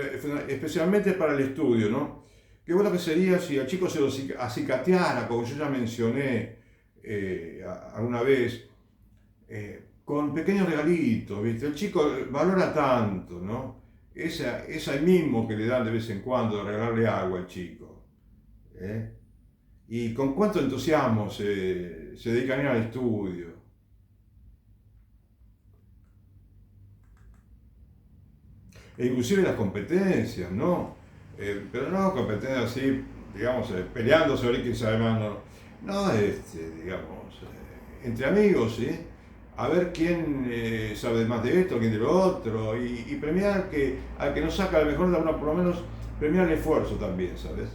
especialmente para el estudio, ¿no? Qué bueno que sería si al chico se lo acicateara, como yo ya mencioné alguna vez, con pequeños regalitos, ¿viste? El chico valora tanto, ¿no? Ese mismo que le dan de vez en cuando, de regalarle algo al chico. Y con cuánto entusiasmo se dedican al estudio. E inclusive las competencias, ¿no? Pero no competencias así, digamos, peleándose a ver quién sabe más, no, digamos, entre amigos, ¿sí? A ver quién sabe más de esto, quién de lo otro, y premiar al que no saca lo mejor de uno, por lo menos premiar el esfuerzo también, ¿sabes?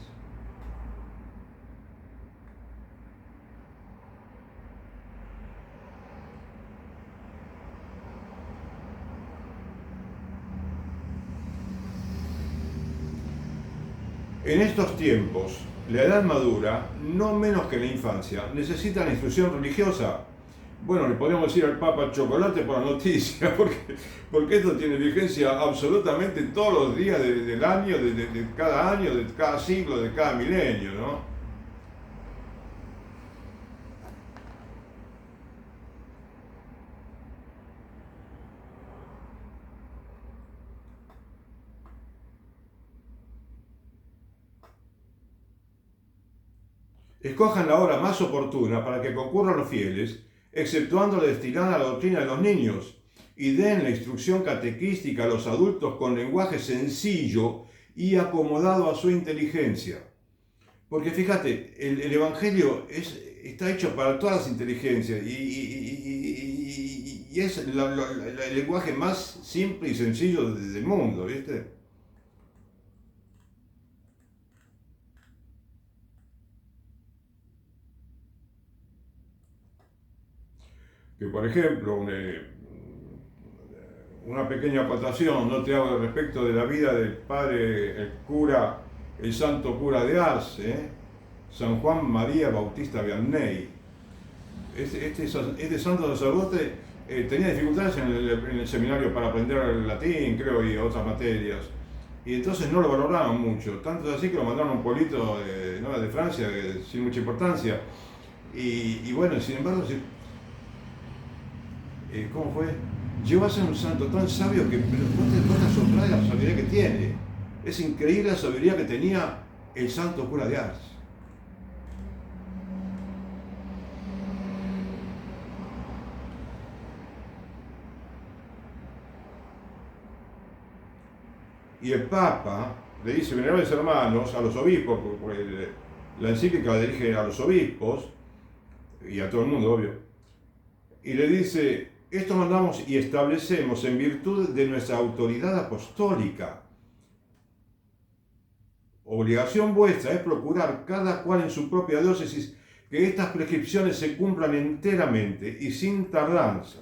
En estos tiempos, la edad madura, no menos que la infancia, necesita la instrucción religiosa. Bueno, le podríamos decir al Papa chocolate por la noticia, porque esto tiene vigencia absolutamente todos los días del año, de cada siglo, de cada milenio, ¿no? Escojan la hora más oportuna para que concurran los fieles, exceptuando la destinada a la doctrina de los niños, y den la instrucción catequística a los adultos con lenguaje sencillo y acomodado a su inteligencia. Porque fíjate, el Evangelio está hecho para todas las inteligencias y es el lenguaje más simple y sencillo del mundo, ¿viste? Que por ejemplo, una pequeña acotación, no te hago respecto de la vida del padre, el santo cura de Ars, San Juan María Bautista Vianney. Este santo sacerdote tenía dificultades en el seminario para aprender el latín, creo, y otras materias. Y entonces no lo valoraban mucho. Tanto es así que lo mandaron a un pueblito de Francia, sin mucha importancia. Y bueno, sin embargo, ¿cómo fue? Llegó a ser un santo tan sabio que no te asombras de la sabiduría que tiene. Es increíble la sabiduría que tenía el santo cura de Ars. Y el Papa le dice, venerables hermanos, a los obispos, porque la encíclica la dirige a los obispos, y a todo el mundo, obvio, y le dice, esto mandamos y establecemos en virtud de nuestra autoridad apostólica. Obligación vuestra es procurar cada cual en su propia diócesis que estas prescripciones se cumplan enteramente y sin tardanza.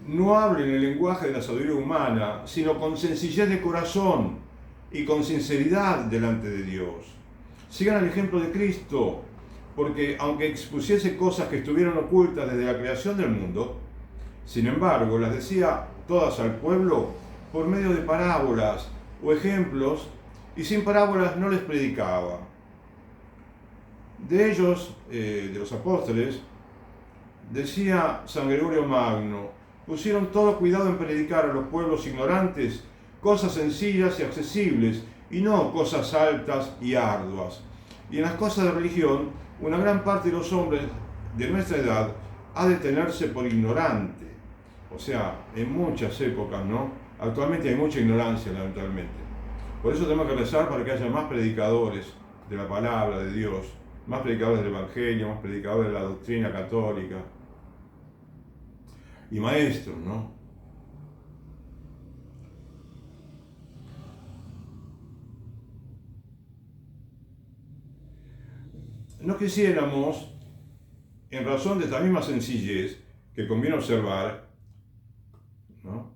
No hablen el lenguaje de la sabiduría humana, sino con sencillez de corazón y con sinceridad delante de Dios. Sigan el ejemplo de Cristo, porque aunque expusiese cosas que estuvieron ocultas desde la creación del mundo, sin embargo las decía todas al pueblo por medio de parábolas o ejemplos, y sin parábolas no les predicaba. De ellos, de los apóstoles, decía San Gregorio Magno, pusieron todo cuidado en predicar a los pueblos ignorantes cosas sencillas y accesibles, y no cosas altas y arduas. Y en las cosas de religión, una gran parte de los hombres de nuestra edad ha de tenerse por ignorante. O sea, en muchas épocas, ¿no? Actualmente hay mucha ignorancia, lamentablemente. Por eso tenemos que rezar para que haya más predicadores de la palabra de Dios, más predicadores del Evangelio, más predicadores de la doctrina católica. Y maestros, ¿no? No quisiéramos, en razón de esta misma sencillez que conviene observar, ¿no?,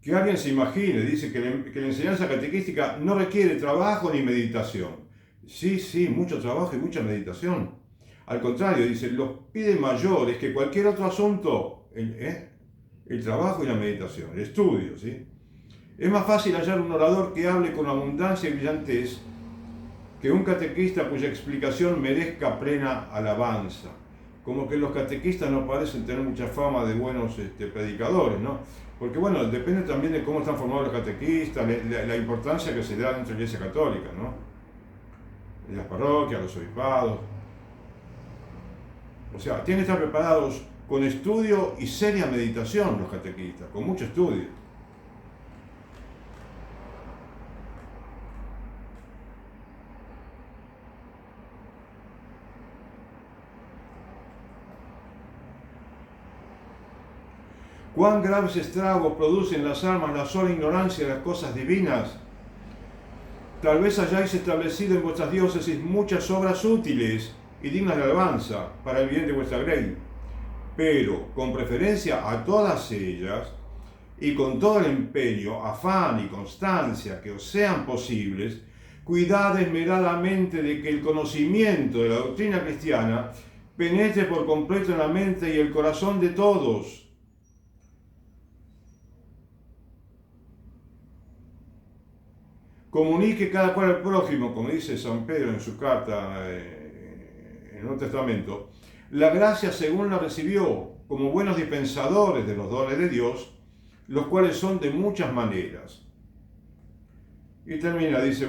que alguien se imagine, dice que la enseñanza catequística no requiere trabajo ni meditación. Sí, mucho trabajo y mucha meditación. Al contrario, dice, los pide mayores que cualquier otro asunto, el trabajo y la meditación, el estudio, ¿sí? Es más fácil hallar un orador que hable con abundancia y brillantez que un catequista cuya explicación merezca plena alabanza. Como que los catequistas no parecen tener mucha fama de buenos predicadores, ¿no? Porque bueno, depende también de cómo están formados los catequistas, la importancia que se da dentro de la Iglesia Católica, ¿no? En las parroquias, los obispados. O sea, tienen que estar preparados con estudio y seria meditación los catequistas, con mucho estudio. ¿Cuán graves estragos producen en las almas la sola ignorancia de las cosas divinas? Tal vez hayáis establecido en vuestras diócesis muchas obras útiles y dignas de alabanza para el bien de vuestra grey, pero con preferencia a todas ellas y con todo el empeño, afán y constancia que os sean posibles, cuidad esmeradamente de que el conocimiento de la doctrina cristiana penetre por completo en la mente y el corazón de todos. Comunique cada cual al prójimo, como dice San Pedro en su carta en el Nuevo Testamento, la gracia según la recibió, como buenos dispensadores de los dones de Dios, los cuales son de muchas maneras. Y termina, dice,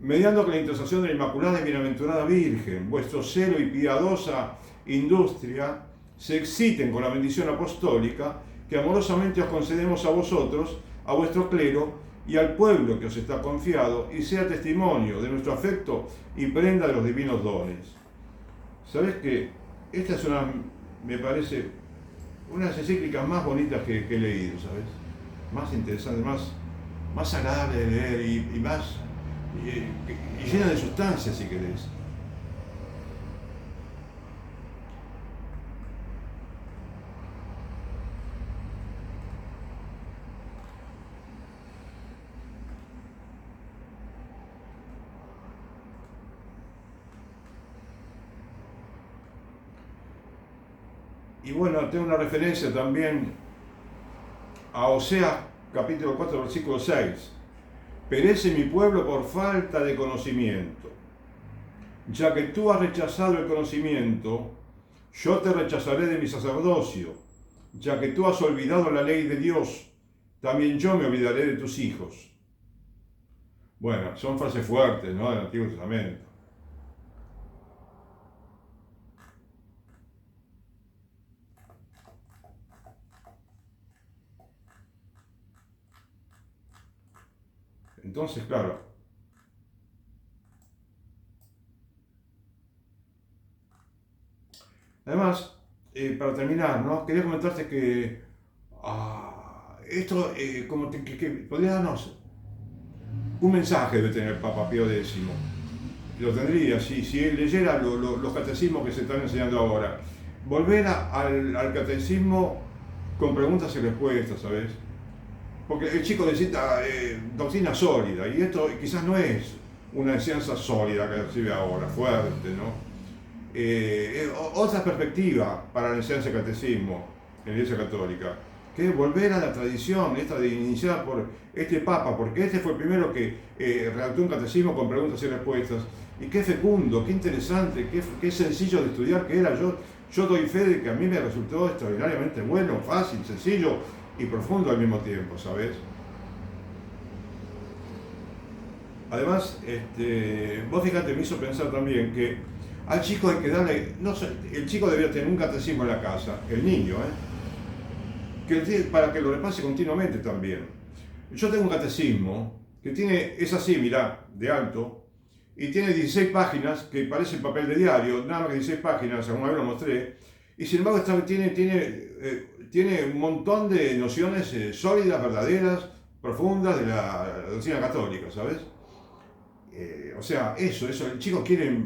mediando que la intercesión de la Inmaculada y Bienaventurada Virgen, vuestro celo y piadosa industria se exciten con la bendición apostólica que amorosamente os concedemos a vosotros, a vuestro clero y al pueblo que os está confiado, y sea testimonio de nuestro afecto y prenda de los divinos dones. ¿Sabes qué? Esta es me parece, una de las encíclicas más bonitas que he leído, ¿sabes? Más interesante, más agradable de leer y más y llena de sustancia, si querés. Y bueno, tengo una referencia también a Oseas capítulo 4, versículo 6. Perece mi pueblo por falta de conocimiento. Ya que tú has rechazado el conocimiento, yo te rechazaré de mi sacerdocio. Ya que tú has olvidado la ley de Dios, también yo me olvidaré de tus hijos. Bueno, son frases fuertes, ¿no?, del Antiguo Testamento. Entonces, claro, además, para terminar, ¿no?, quería comentarte que esto, que podría darnos un mensaje, debe tener el Papa Pío X. Lo tendría, si él leyera los catecismos que se están enseñando ahora. Volver al catecismo con preguntas y respuestas, ¿sabes? Porque el chico necesita doctrina sólida, y esto quizás no es una enseñanza sólida que recibe ahora, fuerte, ¿no? Otra perspectiva para la enseñanza del catecismo en la Iglesia Católica, que es volver a la tradición esta de iniciar por este Papa, porque este fue el primero que redactó un catecismo con preguntas y respuestas, y qué fecundo, qué interesante, qué sencillo de estudiar que era. Yo doy fe de que a mí me resultó extraordinariamente bueno, fácil, sencillo y profundo al mismo tiempo, ¿sabes? Además, vos fíjate, me hizo pensar también que al chico hay que darle, no sé, el chico debería tener un catecismo en la casa, el niño, para que lo repase continuamente también. Yo tengo un catecismo que es así, mirá, de alto, y tiene 16 páginas, que parece papel de diario, nada más que 16 páginas, alguna vez lo mostré, y sin embargo tiene un montón de nociones sólidas, verdaderas, profundas de la doctrina católica, ¿sabes? O sea, eso, el chico quiere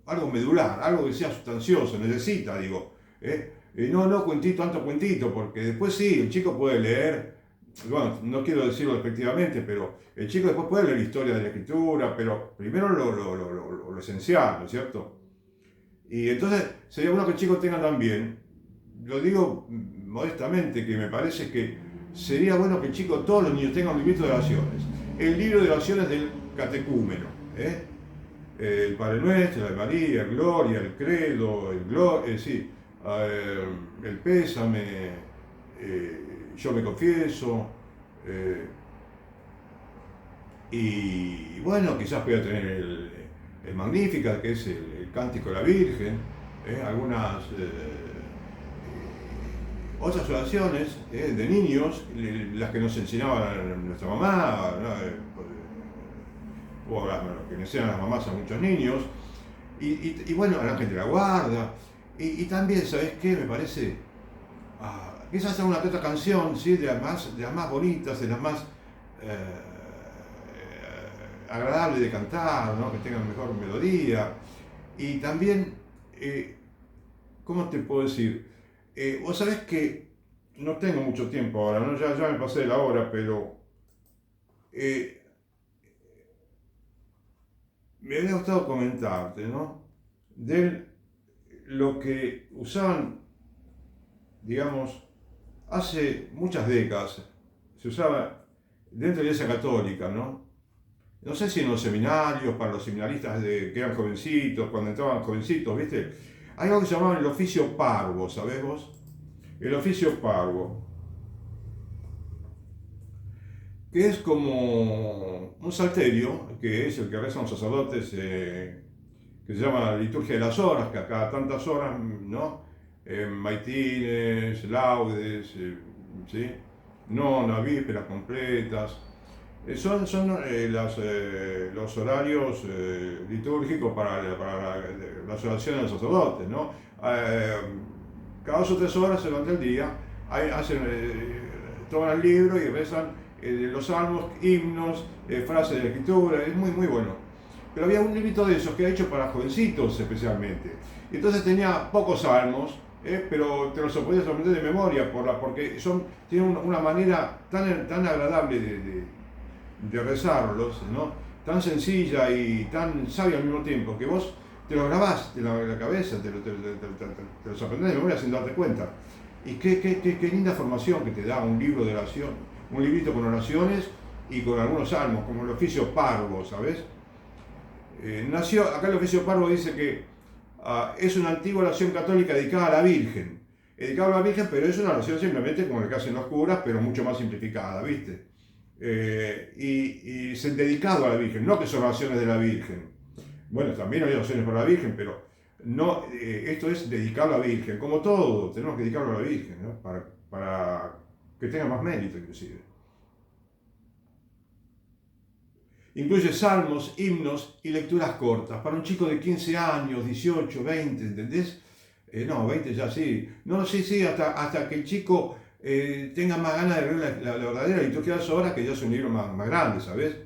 algo medular, algo que sea sustancioso, necesita, digo. No tanto cuentito, porque después sí, el chico puede leer, bueno, no quiero decirlo despectivamente, pero el chico después puede leer historia de la escritura, pero primero lo esencial, ¿no es cierto? Y entonces sería bueno que el chico tenga también, lo digo modestamente, que me parece que sería bueno que el chico, todos los niños tengan un librito de oraciones, el libro de oraciones del catecúmeno, el Padre Nuestro, la de María, Gloria, el Credo, el Pésame, yo me confieso, y bueno, quizás pueda tener el Magnificat, que es el Cántico de la Virgen, algunas otras oraciones de niños, las que nos enseñaba nuestra mamá, ¿no? O que le enseñan las mamás a muchos niños, y bueno, el Ángel de la Guarda, y también, ¿sabes qué? Me parece, quizás hasta una que otra canción, ¿sí?, de las más bonitas, de las más agradables de cantar, ¿no?, que tengan mejor melodía, y también, ¿cómo te puedo decir? Vos sabés que no tengo mucho tiempo ahora, ¿no? Ya me pasé de la hora, pero eh, me había gustado comentarte, ¿no? De lo que usaban, digamos, hace muchas décadas, se usaba dentro de la Iglesia Católica, ¿no? No sé si en los seminarios, para los seminaristas que eran jovencitos, cuando entraban jovencitos, ¿viste? Hay algo que se llamaba el oficio parvo, ¿sabés vos? El oficio parvo, que es como un salterio, que es el que rezan los sacerdotes, que se llama la liturgia de las horas, que a cada tantas horas, ¿no? Maitines, laudes, ¿sí? Nonas, vísperas completas. Son los horarios litúrgicos para las oraciones de los sacerdotes, ¿no? Eh, Cada 2 o 3 horas se levanta el día, toman el libro y rezan los salmos, himnos, frases de la escritura, es muy, muy bueno. Pero había un librito de esos que era hecho para jovencitos especialmente. Entonces tenía pocos salmos, pero te los podías aprender de memoria porque tienen una manera tan agradable de rezarlos, ¿no? Tan sencilla y tan sabia al mismo tiempo, que vos te lo grabás en la cabeza, te los aprendés de memoria sin darte cuenta. Y qué linda formación que te da un libro de oración, un librito con oraciones y con algunos salmos, como el oficio parvo, ¿sabes? Acá el oficio parvo dice que es una antigua oración católica dedicada a la Virgen. Dedicada a la Virgen, pero es una oración simplemente como la que hacen los curas, pero mucho más simplificada, ¿viste? Y es dedicado a la Virgen, no que son oraciones de la Virgen. Bueno, también hay oraciones para la Virgen, pero no, esto es dedicado a la Virgen. Como todo, tenemos que dedicarlo a la Virgen, ¿no? Para que tenga más mérito, inclusive. Incluye salmos, himnos y lecturas cortas. Para un chico de 15 años, 18, 20, ¿entendés? No, 20 ya sí. No, sí, sí, hasta que el chico tenga más ganas de ver la verdadera liturgia de las horas, que ya es un libro más grande, ¿sabes?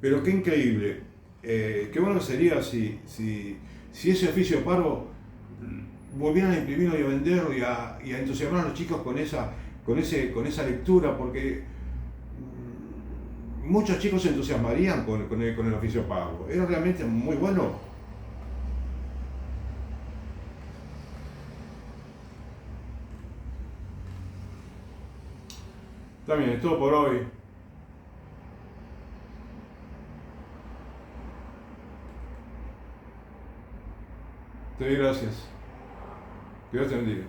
Pero qué increíble. Qué bueno sería si ese oficio parvo volvieran a imprimirlo y a venderlo y a entusiasmar a los chicos con esa lectura, porque muchos chicos se entusiasmarían con el oficio parvo. Era realmente muy bueno. También es todo por hoy. Te doy gracias. Que Dios te bendiga.